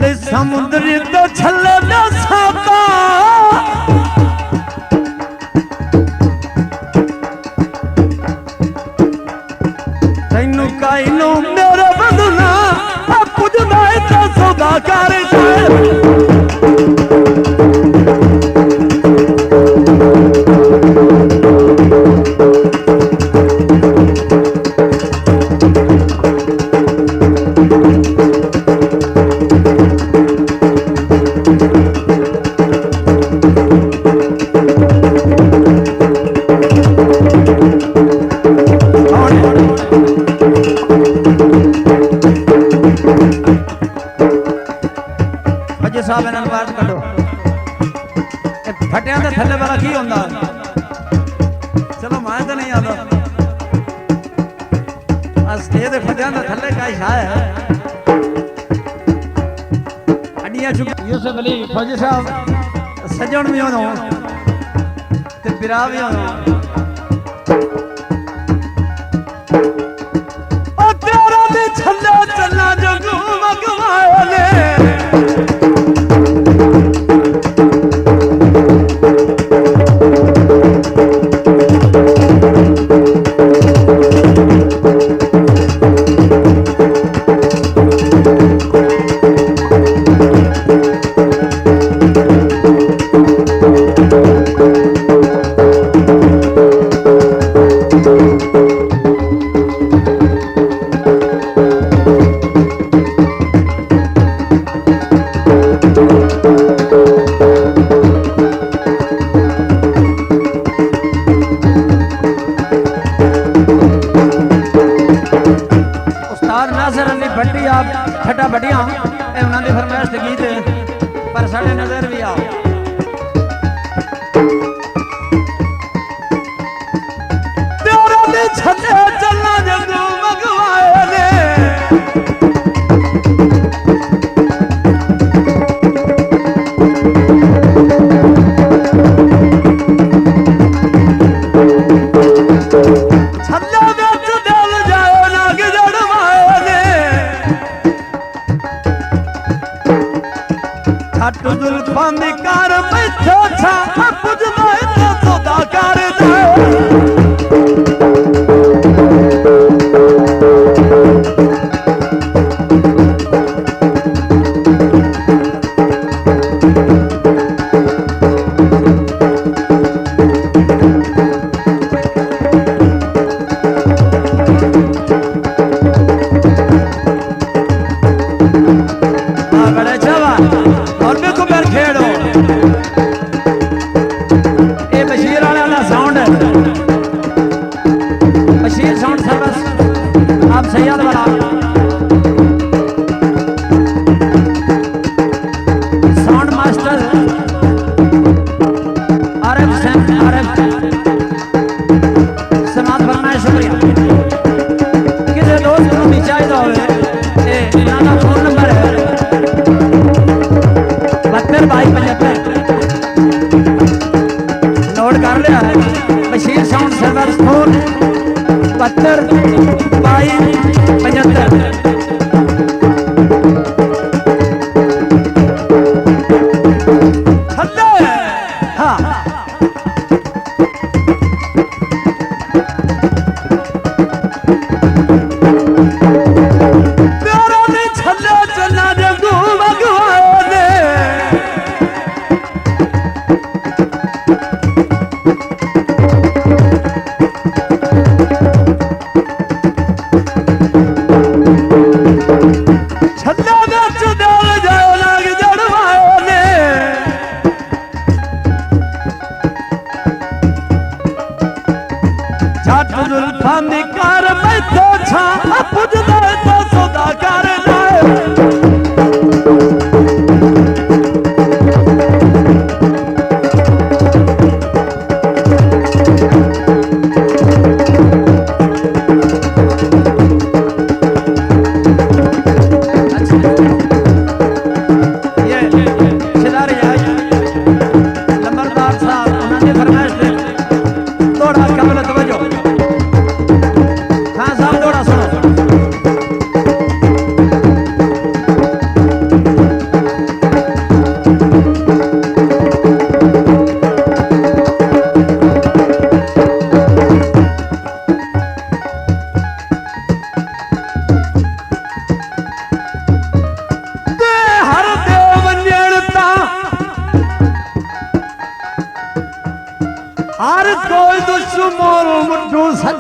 ले समुद्री तो छले न साता तैनू काइनो मेरे बदला पुजना इतना सौदा कर साहब इन्होंने बात करो फटिया के थले वाला की होंदा चलो मैं तो नहीं आता ये फटिया के थले का शाह है अड्डियां चुक यूसुफ अली फौजी साहब सजन भी होना ते बिरा भी होना ओ तेरा भी छल्ला चलना जो मगवाले छठा बढ़िया उन्होंने फरमाइश गीत पर साढ़े नजर भी आओ चलना जगू मगवाए कार बैठो छा पुजना इतना सौदा कर बड़े छवा और भी कुमार खेड़ो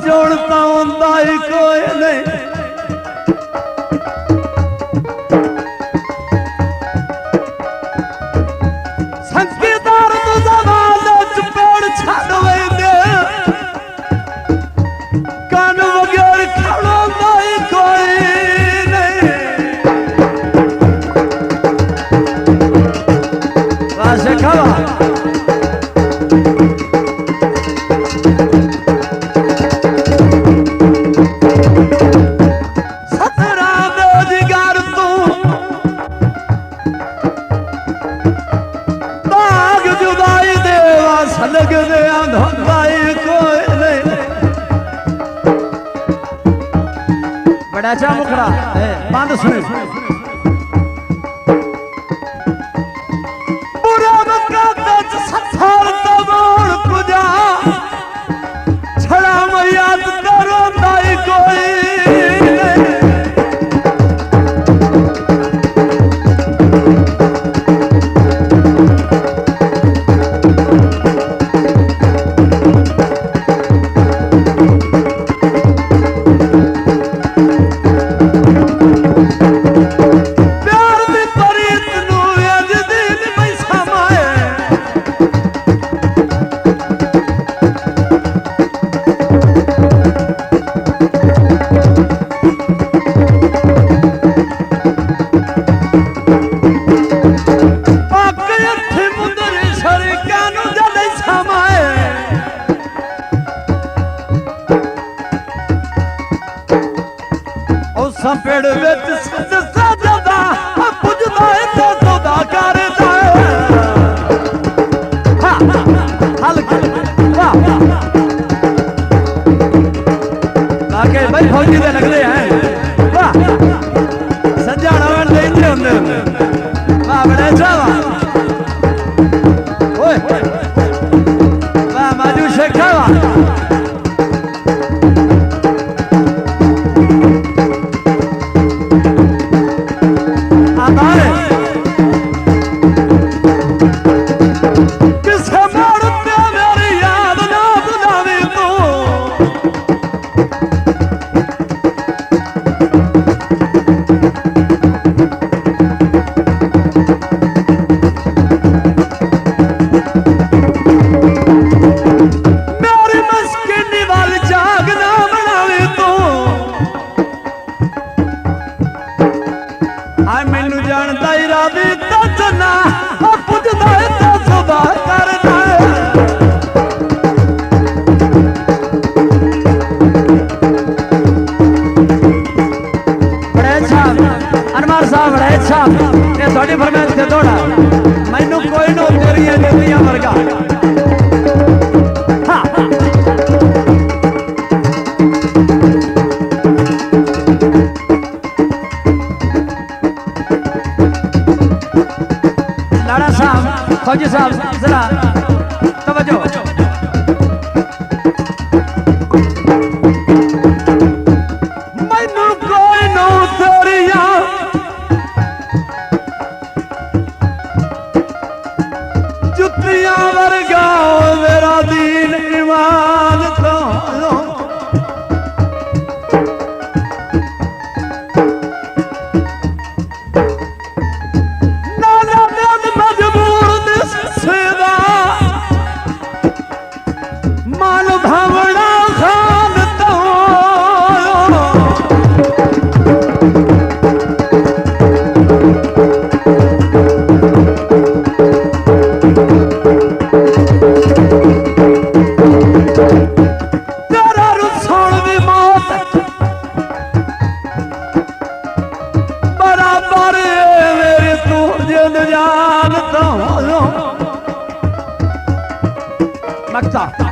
जोड़ता होंदा ही कोई नहीं संकीदार तू जमाने चपेड़ छड़ वैंदे कान वगैर खड़ोंदा ही कोई नहीं वासे खावा बड़ा अच्छा मुखड़ा बांध सुने बुरा मक्का तज सथार तबोड़ कुजा छड़ा मैया करो दाई कोई पेड़ विच सजदा पुजदा ते सौदा करदा हां हल्के वाह आके भाई फौजी दे लगदे हैं वाह सजाना वन दे इंदे हुंदे वाह बड़ा चावा ओए वाह माजू शेखावा मैनू जानता ही रावी तना पुजदा तो सौदा करदा बड़े अच्छा अनवर साहब बड़े अच्छा ये थोड़ी फरमाइश से थोड़ा मैनू कोई नो तेरियां देतियां वर्गा फौजी साहब जरा तवज्जो मैनू कोई नो तेरियां जुतियां वर्गा मेरा दीन ईमान तो Makta